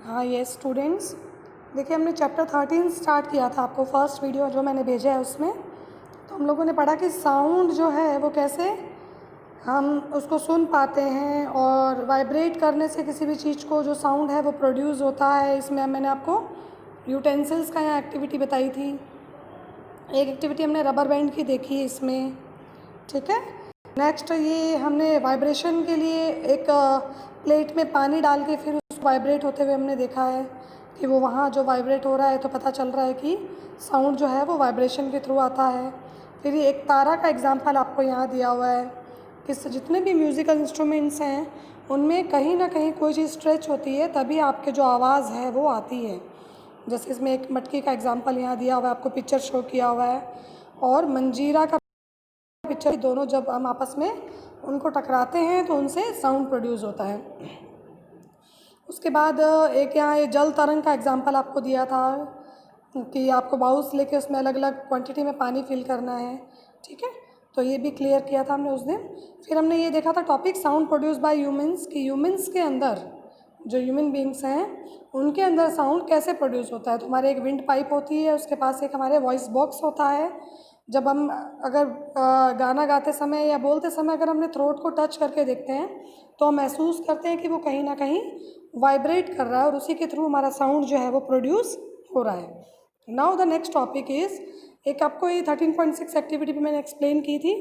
हाँ ये स्टूडेंट्स, देखिए हमने चैप्टर 13 स्टार्ट किया था। आपको फर्स्ट वीडियो जो मैंने भेजा है उसमें तो हम लोगों ने पढ़ा कि साउंड जो है वो कैसे हम उसको सुन पाते हैं और वाइब्रेट करने से किसी भी चीज़ को जो साउंड है वो प्रोड्यूस होता है। इसमें मैंने आपको यूटेंसिल्स का यहाँ एक्टिविटी बताई थी। एक एक्टिविटी हमने रबर बैंड की देखी है इसमें, ठीक है। नेक्स्ट ये हमने वाइब्रेशन के लिए एक प्लेट में पानी डाल के फिर उसको वाइब्रेट होते हुए हमने देखा है कि वो वहाँ जो वाइब्रेट हो रहा है तो पता चल रहा है कि साउंड जो है वो वाइब्रेशन के थ्रू आता है। फिर ये एक तारा का एग्जांपल आपको यहाँ दिया हुआ है कि जितने भी म्यूज़िकल इंस्ट्रूमेंट्स हैं उनमें कहीं ना कहीं कोई चीज़ स्ट्रेच होती है तभी आपके जो आवाज़ है वो आती है। जैसे इसमें एक मटकी का एग्जांपल यहाँ दिया हुआ है, आपको पिक्चर शो किया हुआ है, और मंजीरा का पिक्चर। दोनों जब हम आपस में उनको टकराते हैं तो उनसे साउंड प्रोड्यूस होता है। उसके बाद एक यहाँ ये जल तरंग का एग्जांपल आपको दिया था कि आपको बाउल्स लेके उसमें अलग अलग क्वांटिटी में पानी फिल करना है, ठीक है। तो ये भी क्लियर किया था हमने उस दिन। फिर हमने ये देखा था topic sound produce by humans, कि ह्यूमंस के अंदर जो ह्यूमन बींग्स हैं उनके अंदर साउंड कैसे प्रोड्यूस होता है। तो हमारे एक विंड पाइप होती है, उसके पास एक हमारे वॉइस बॉक्स होता है। जब हम अगर गाना गाते समय या बोलते समय अगर हमने थ्रोट को टच करके देखते हैं तो हम महसूस करते हैं कि वो कहीं ना कहीं वाइब्रेट कर रहा है और उसी के थ्रू हमारा साउंड जो है वो प्रोड्यूस हो रहा है। Now the next topic is, एक आपको ये 13.6 एक्टिविटी भी मैंने एक्सप्लेन की थी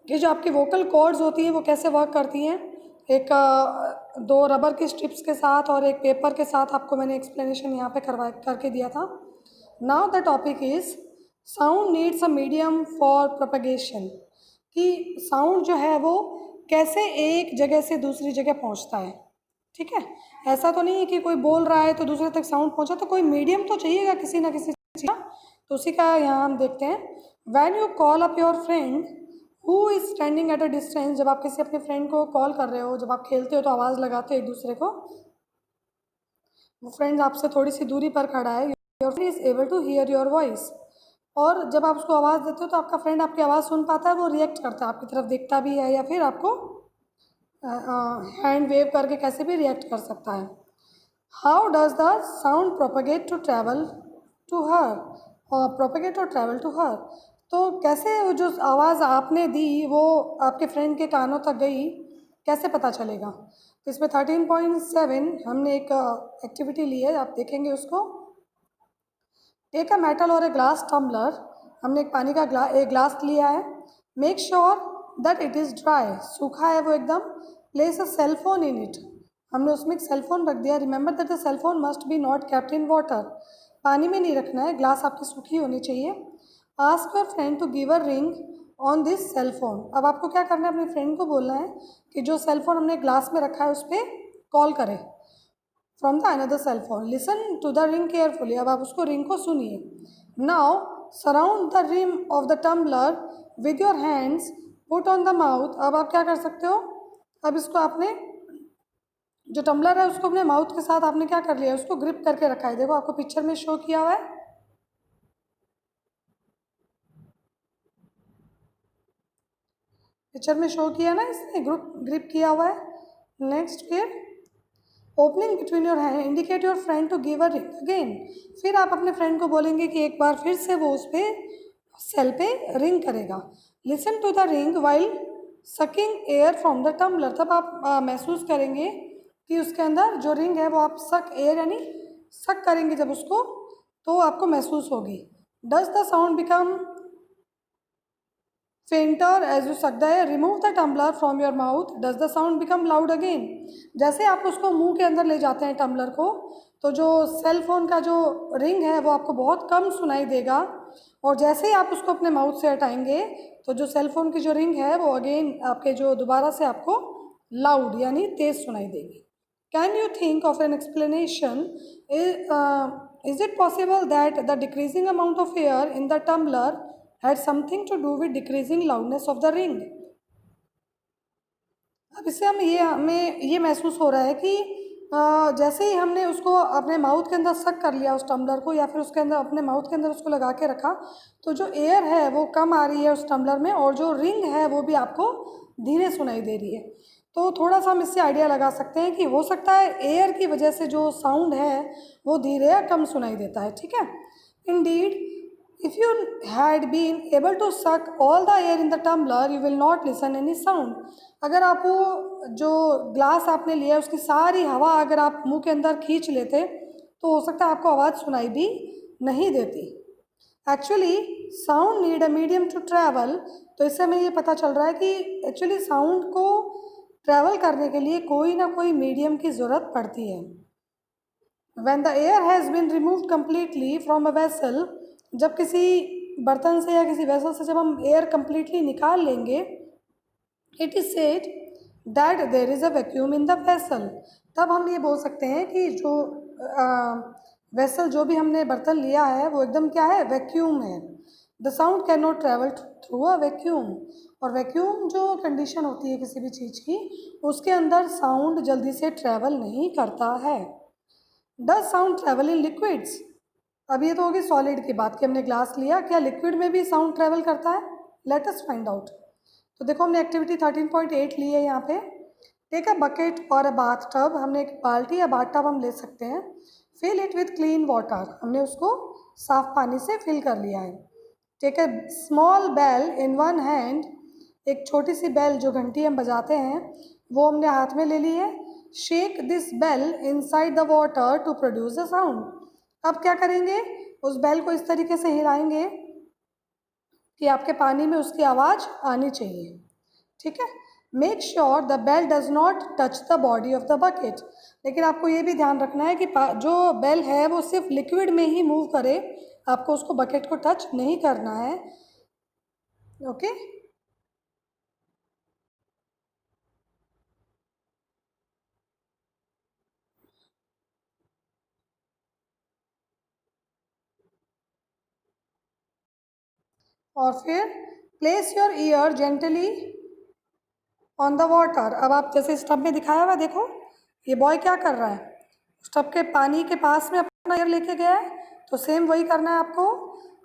कि जो आपकी वोकल कॉर्ड्स होती हैं वो कैसे वर्क करती हैं। एक दो रबर की स्ट्रिप्स के साथ और एक पेपर के साथ आपको मैंने एक्सप्लेनेशन यहाँ पे करके दिया था। Now the topic is sound needs a medium for propagation, कि साउंड जो है वो कैसे एक जगह से दूसरी जगह पहुँचता है, ठीक है। ऐसा तो नहीं है कि कोई बोल रहा है तो दूसरे तक साउंड पहुँचा, तो कोई मीडियम तो चाहिएगा किसी ना किसी चीज़ का। तो उसी का यहाँ हम देखते हैं। When you call up your friend who is standing at a distance, जब आप किसी अपने फ्रेंड को कॉल कर रहे हो, जब आप खेलते हो तो आवाज़ लगाते हो एक दूसरे को, वो फ्रेंड आपसे थोड़ी सी दूरी पर खड़ा है, your friend is able to hear your voice, और जब आप उसको आवाज़ देते हो तो आपका फ्रेंड आपकी आवाज़ सुन पाता है, वो रिएक्ट करता है, आपकी तरफ देखता भी है या फिर आपको हैंड वेव करके कैसे भी रिएक्ट कर सकता है। How does the sound propagate to travel to her, propagate और ट्रैवल टू हर, तो कैसे वो जो आवाज़ आपने दी वो आपके फ्रेंड के कानों तक गई, कैसे पता चलेगा। तो इसमें 13.7 हमने एक एक्टिविटी ली है, आप देखेंगे उसको। टेक अ मेटल और ए ग्लास टम्बलर, हमने एक पानी का एक ग्लास लिया है। Make sure that it is dry, सूखा है वो एकदम। Place a cell phone in it, हमने उसमें एक सेल फोन रख दिया। Remember that the cell phone must be not kept in water, पानी में नहीं रखना है, ग्लास आपकी सूखी होनी चाहिए। Ask your friend to give a ring on this cell phone, अब आपको क्या करना है, अपने फ्रेंड को बोलना है कि जो सेल फोन हमने ग्लास में रखा है उस पर कॉल करे from the another cell phone. Listen to the ring carefully, अब आप उसको रिंग को सुनिए। Now surround the rim of the tumbler with your hands, put on the mouth, अब आप क्या कर सकते हो, अब इसको आपने जो टम्बलर है उसको अपने माउथ के साथ आपने क्या कर लिया, उसको ग्रिप करके रखा है। देखो आपको पिक्चर में शो किया हुआ है, पिक्चर में शो किया ना, इसने ग्रिप किया हुआ है। नेक्स्ट फिर opening between your hand indicate your friend to give a ring again, फिर आप अपने फ्रेंड को बोलेंगे कि एक बार फिर से वो उस पर सेल पे रिंग करेगा। Listen to the ring while sucking air from the tumbler, तब आप महसूस करेंगे कि उसके अंदर जो रिंग है वो आप सक एयर यानी सक करेंगे जब उसको, तो आपको महसूस होगी। Does the sound become fainter as you suck the air, remove the tumbler from your mouth, does the sound become loud again, जैसे आप उसको मुंह के अंदर ले जाते हैं टम्बलर को, तो जो सेल फोन का जो रिंग है वो आपको बहुत कम सुनाई देगा, और जैसे ही आप उसको अपने माउथ से हटाएंगे तो जो सेल फोन की जो रिंग है वो अगेन आपके जो दोबारा से आपको लाउड यानी तेज सुनाई देगी। Can you think of an explanation, is it possible that the decreasing amount of air in the tumbler had something to do with decreasing loudness of the ring। अब इससे हमें ये महसूस हो रहा है कि जैसे ही हमने उसको अपने माउथ के अंदर सक कर लिया उस टम्बलर को, या फिर उसके अंदर अपने माउथ के अंदर उसको लगा के रखा, तो जो एयर है वो कम आ रही है उस टम्बलर में और जो रिंग है वो भी आपको धीरे सुनाई दे रही है। तो थोड़ा सा हम इससे आइडिया लगा सकते हैं कि हो सकता है एयर की वजह से जो साउंड है वो धीरे या कम सुनाई देता है, ठीक है। Indeed, if you had been able to suck all the air in the tumbler you will not listen any sound. अगर आप वो जो ग्लास आपने लिया है उसकी सारी हवा अगर आप मुंह के अंदर खींच लेते तो हो सकता है आपको आवाज़ सुनाई भी नहीं देती। Actually sound need a medium to travel, तो इससे हमें ये पता चल रहा है कि एक्चुअली साउंड को ट्रैवल करने के लिए कोई ना कोई मीडियम की ज़रूरत पड़ती है। When the air has been removed completely from a vessel, जब किसी बर्तन से या किसी वेसल से जब हम एयर कम्प्लीटली निकाल लेंगे, it is said that there is a vacuum in the vessel, तब हम ये बोल सकते हैं कि जो वेसल जो भी हमने बर्तन लिया है वो एकदम क्या है, वैक्यूम है। The sound can not travel through a vacuum, और वैक्यूम जो कंडीशन होती है किसी भी चीज़ की उसके अंदर साउंड जल्दी से ट्रैवल नहीं करता है। Does sound travel in liquids, अब ये तो होगी सॉलिड की बात कि हमने ग्लास लिया, क्या लिक्विड में भी साउंड ट्रैवल करता है? Let us find out. तो देखो हमने एक्टिविटी 13.8 ली है यहाँ पे। टेक अ बकेट और अ बाथ टब, हमने एक बाल्टी या बाथ टब हम ले सकते हैं। Fill it with clean water, हमने उसको साफ पानी से फिल कर लिया है। Take a small bell in one hand, एक छोटी सी बेल जो घंटी हम बजाते हैं वो हमने हाथ में ले ली है। Shake this bell inside the water to produce a sound, अब क्या करेंगे, उस बेल को इस तरीके से हिलाएंगे कि आपके पानी में उसकी आवाज़ आनी चाहिए, ठीक है। Make sure the bell does not touch the body of the bucket, लेकिन आपको ये भी ध्यान रखना है कि जो बेल है वो सिर्फ लिक्विड में ही मूव करे, आपको उसको बकेट को टच नहीं करना है, ओके। और फिर place your year gently on the water, अब आप जैसे इस टब में दिखाया हुआ देखो ये बॉय क्या कर रहा है, उस टब के पानी के पास में अपना ईयर लेके गया है, तो सेम वही करना है आपको,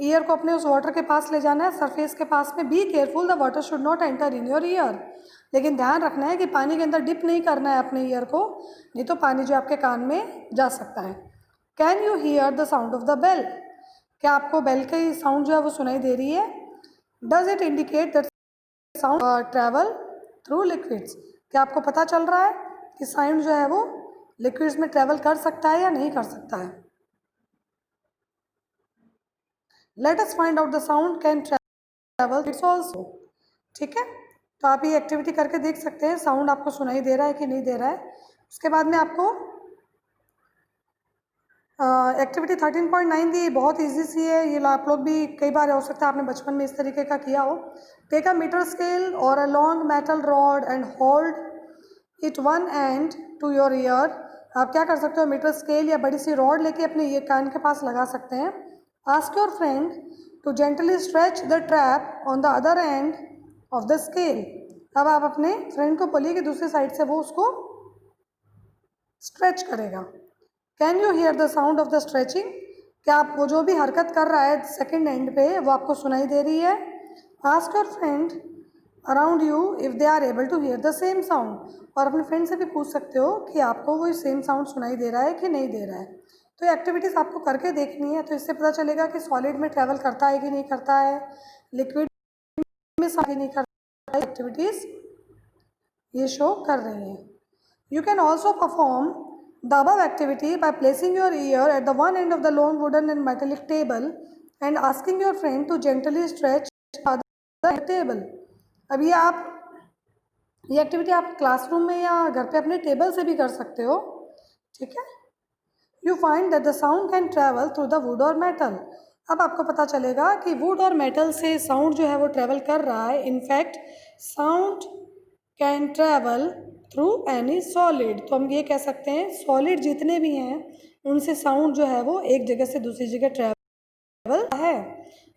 ईयर को अपने उस वाटर के पास ले जाना है, सरफेस के पास में। Be careful the water should not enter in your year, लेकिन ध्यान रखना है कि पानी के अंदर डिप नहीं करना है अपने ईयर को, नहीं तो पानी जो आपके कान में जा सकता है। Can you hear the sound of the bell, क्या आपको बेल की साउंड जो है वो सुनाई दे रही है? Does it indicate that sound travel through liquids, क्या आपको पता चल रहा है कि साउंड जो है वो लिक्विड्स में ट्रैवल कर सकता है या नहीं कर सकता है? Let us find out the sound can travel it's also, ठीक है। तो आप ये एक्टिविटी करके देख सकते हैं साउंड आपको सुनाई दे रहा है कि नहीं दे रहा है। उसके बाद में आपको एक्टिविटी 13.9 दी, बहुत इजी सी है ये, आप लोग भी कई बार हो सकता है आपने बचपन में इस तरीके का किया हो। टेक अ मीटर स्केल और a long metal rod and hold it one end to your ear, आप क्या कर सकते हो, मीटर स्केल या बड़ी सी रॉड लेके अपने ये कान के पास लगा सकते हैं। Ask your friend to gently stretch the trap on the other end of the scale, अब आप अपने फ्रेंड को बोलिए कि दूसरी साइड से वो उसको स्ट्रेच करेगा। Can you here the sound of the stretching, क्या आप वो जो भी हरकत कर रहा है सेकेंड एंड पे वो आपको सुनाई दे रही है? Ask your friend around you if they are able to hear the same sound, और अपने फ्रेंड से भी पूछ सकते हो कि आपको वो सेम साउंड सुनाई दे रहा है कि नहीं दे रहा है। तो एक्टिविटीज़ आपको करके देखनी है, तो इससे पता चलेगा कि सॉलिड में ट्रैवल करता है कि नहीं करता है, लिक्विड में साथ नहीं करता है, एक्टिविटीज़ ये शो कर रही हैं। You can also perform the above activity by placing your ear at the one end of the long wooden and metallic table and asking your friend to gently stretch the other table. अब ये activity आप classroom में या घर पे अपने table से भी कर सकते हो, ठीक है। You find that the sound can travel through the wood और मेटल, अब आपको पता चलेगा कि वुड और मेटल से साउंड जो है वो ट्रैवल कर रहा है। In fact sound can travel through any solid, तो हम ये कह सकते हैं सॉलिड जितने भी हैं उनसे साउंड जो है वो एक जगह से दूसरी जगह ट्रैवल है।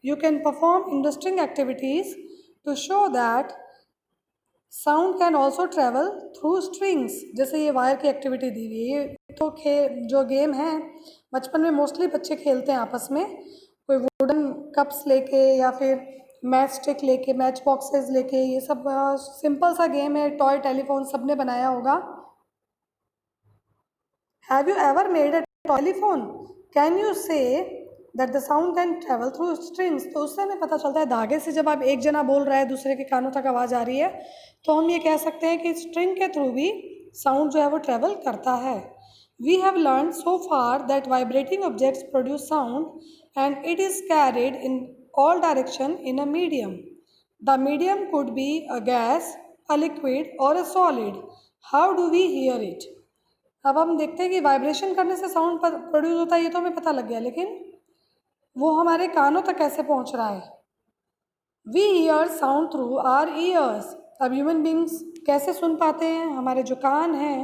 You can perform interesting activities to show that sound can also travel through strings, जैसे ये वायर की एक्टिविटी दी हुई है, ये तो जो गेम है बचपन में मोस्टली बच्चे खेलते हैं आपस में, कोई वुडन कप्स लेके या फिर मैच स्टिक लेके, मैच बॉक्सेस लेके, ये सब सिंपल सा गेम है, टॉय टेलीफोन सबने बनाया होगा। Have you ever made a telephone? Can you say that the sound can travel through strings? तो उससे हमें पता चलता है धागे से जब आप एक जना बोल रहा है दूसरे के कानों तक आवाज़ आ रही है, तो हम ये कह सकते हैं कि स्ट्रिंग के थ्रू भी साउंड जो है वो ट्रेवल करता है। We have learn so far that vibrating objects produce sound and it is carried in all direction in a medium. The medium could be a gas, a liquid or a solid. How do we hear it? अब हम देखते हैं कि vibration करने से sound produce होता है, ये तो हमें पता लग गया, लेकिन वो हमारे कानों तक कैसे पहुंच रहा है? We hear sound through our ears. अब ह्यूमन बींग्स कैसे सुन पाते हैं? हमारे जो कान हैं,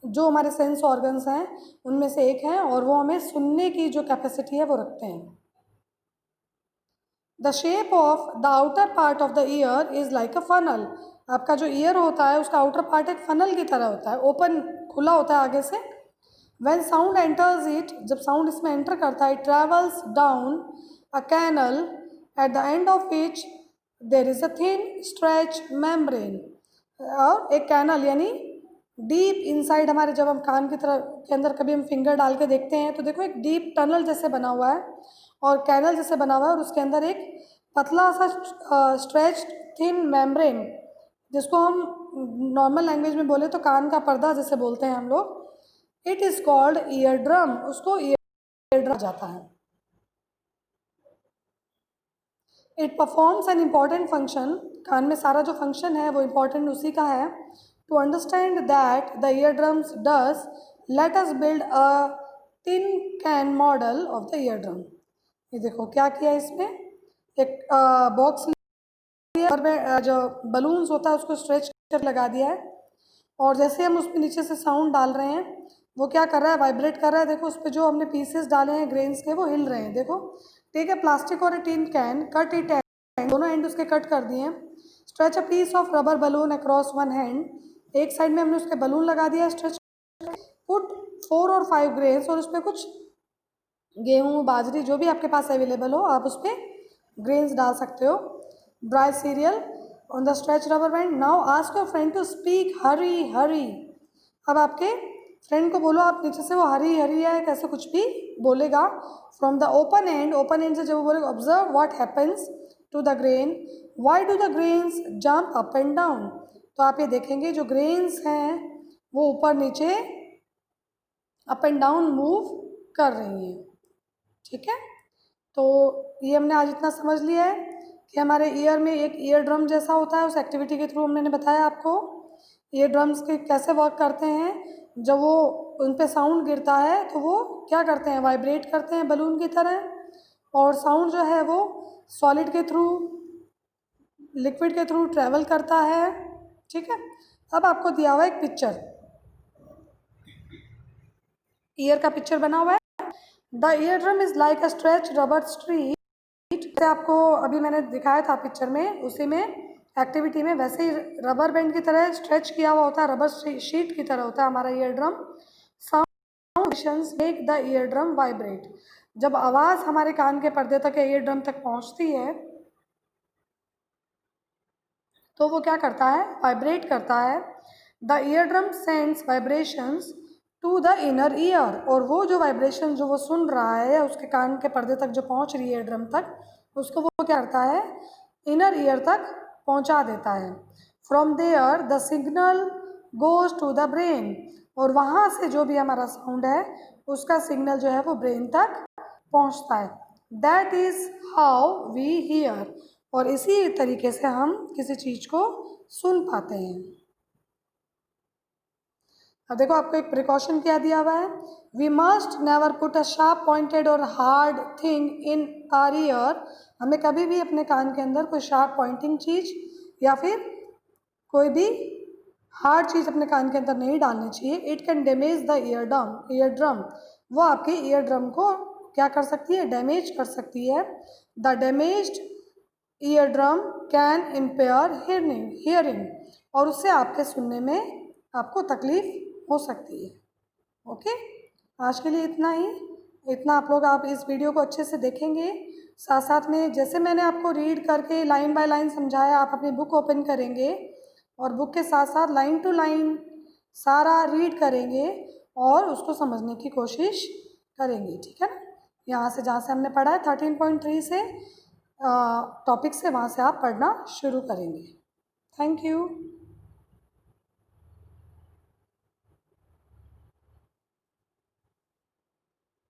जो हमारे सेंस ऑर्गन्स हैं, उनमें से एक है, और वो हमें सुनने की जो कैपेसिटी है वो रखते हैं। The shape of the outer part of the year is like a funnel. आपका जो ईयर होता है उसका आउटर पार्ट एक फनल की तरह होता है, ओपन, खुला होता है आगे से। व्हेन साउंड एंटर्स इट, जब साउंड इसमें एंटर करता है, travels down a canal at the end of which there is a thin stretch membrane. और एक कैनल यानी डीप इनसाइड हमारे, जब हम कान की तरह के अंदर कभी हम फिंगर डाल के देखते हैं तो देखो एक डीप टनल जैसे बना हुआ है और कैनल जैसे बना हुआ है, और उसके अंदर एक पतला सा स्ट्रेच थिन मेम्ब्रेन, जिसको हम नॉर्मल लैंग्वेज में बोले तो कान का पर्दा जैसे बोलते हैं हम लोग। It is called ear drum. उसको ईयर ड्रम जाता है। It performs an important function. कान में सारा जो फंक्शन है वो इम्पॉर्टेंट उसी का है। To understand that the ear drums does, let us build a tin can model of the ear drum. ये देखो क्या किया इसमें, एक बॉक्स लिया और जो बलून्स होता है उसको स्ट्रेच कर लगा दिया है, और जैसे हम उसमें नीचे से साउंड डाल रहे हैं वो क्या कर रहा है, वाइब्रेट कर रहा है। देखो उस पर जो हमने पीसेस डाले हैं ग्रेन्स के, वो हिल रहे हैं। देखो टेक ए प्लास्टिक और a tin can, cut it end, दोनों एंड उसके कट कर दिए। Stretch a piece of rubber balloon across one hand, एक साइड में हमने उसके बलून लगा दिया स्ट्रेच। पुट 4 और 5 ग्रेन्स, और उसमें कुछ गेहूँ, बाजरी, जो भी आपके पास अवेलेबल हो आप उस पर ग्रेन्स डाल सकते हो। Dry cereal on the stretch rubber band. Now ask your friend to speak Hari Hari. अब आपके फ्रेंड को बोलो, आप नीचे से वो हरी हरी है कैसे कुछ भी बोलेगा। From the open end, open end से जब वो बोलेगा, observe what happens to the grain, why do the grains jump up and down. तो आप ये देखेंगे जो ग्रेन्स हैं वो ऊपर नीचे, अप एंड डाउन मूव कर रही हैं। ठीक है, तो ये हमने आज इतना समझ लिया है कि हमारे ईयर में एक ईयर ड्रम जैसा होता है। उस एक्टिविटी के थ्रू हमने बताया आपको ईयर ड्रम्स के कैसे वर्क करते हैं। जब वो उन पे साउंड गिरता है तो वो क्या करते हैं, वाइब्रेट करते हैं बलून की तरह, और साउंड जो है वो सॉलिड के थ्रू, लिक्विड के थ्रू ट्रैवल करता है। ठीक है, अब आपको दिया हुआ एक पिक्चर, ईयर का पिक्चर बना हुआ है। The ear drum is like a stretch rubber street. जैसे आपको अभी मैंने दिखाया था पिक्चर में, उसी में एक्टिविटी में वैसे ही रबर बैंड की तरह स्ट्रेच किया हुआ होता है, रबर शीट की तरह होता है हमारा ear drum. Sound make the ear drum vibrate. जब आवाज़ हमारे कान के पर्दे तक या ईयर ड्रम तक पहुंचती है तो वो क्या करता है, वाइब्रेट करता है। The ear drum sends vibrations to the inner ear. और वो जो वाइब्रेशन जो वो सुन रहा है या उसके कान के पर्दे तक जो पहुंच रही है ड्रम तक, उसको वो क्या करता है, इनर ईयर तक पहुंचा देता है। From there the signal goes to the brain. और वहाँ से जो भी हमारा साउंड है उसका सिग्नल जो है वो ब्रेन तक पहुँचता है। That is how we hear. और इसी तरीके से हम किसी चीज़ को सुन पाते हैं। अब देखो आपको एक प्रिकॉशन क्या दिया हुआ है, we must never put a sharp pointed और hard thing in our ear. हमें कभी भी अपने कान के अंदर कोई शार्प पॉइंटिंग चीज़ या फिर कोई भी हार्ड चीज़ अपने कान के अंदर नहीं डालनी चाहिए। It can damage the ear drum. वो आपके ईयर ड्रम को क्या कर सकती है, डैमेज कर सकती है। The damaged ear drum can impair hearing. और उससे आपके सुनने में आपको तकलीफ हो सकती है। ओके, आज के लिए इतना ही। इतना आप इस वीडियो को अच्छे से देखेंगे, साथ साथ में जैसे मैंने आपको रीड करके लाइन बाय लाइन समझाया, आप अपनी बुक ओपन करेंगे और बुक के साथ साथ लाइन टू लाइन सारा रीड करेंगे और उसको समझने की कोशिश करेंगे, ठीक है ना। यहाँ से जहाँ से हमने पढ़ा है 13.3 से टॉपिक से, वहाँ से आप पढ़ना शुरू करेंगे। Thank you.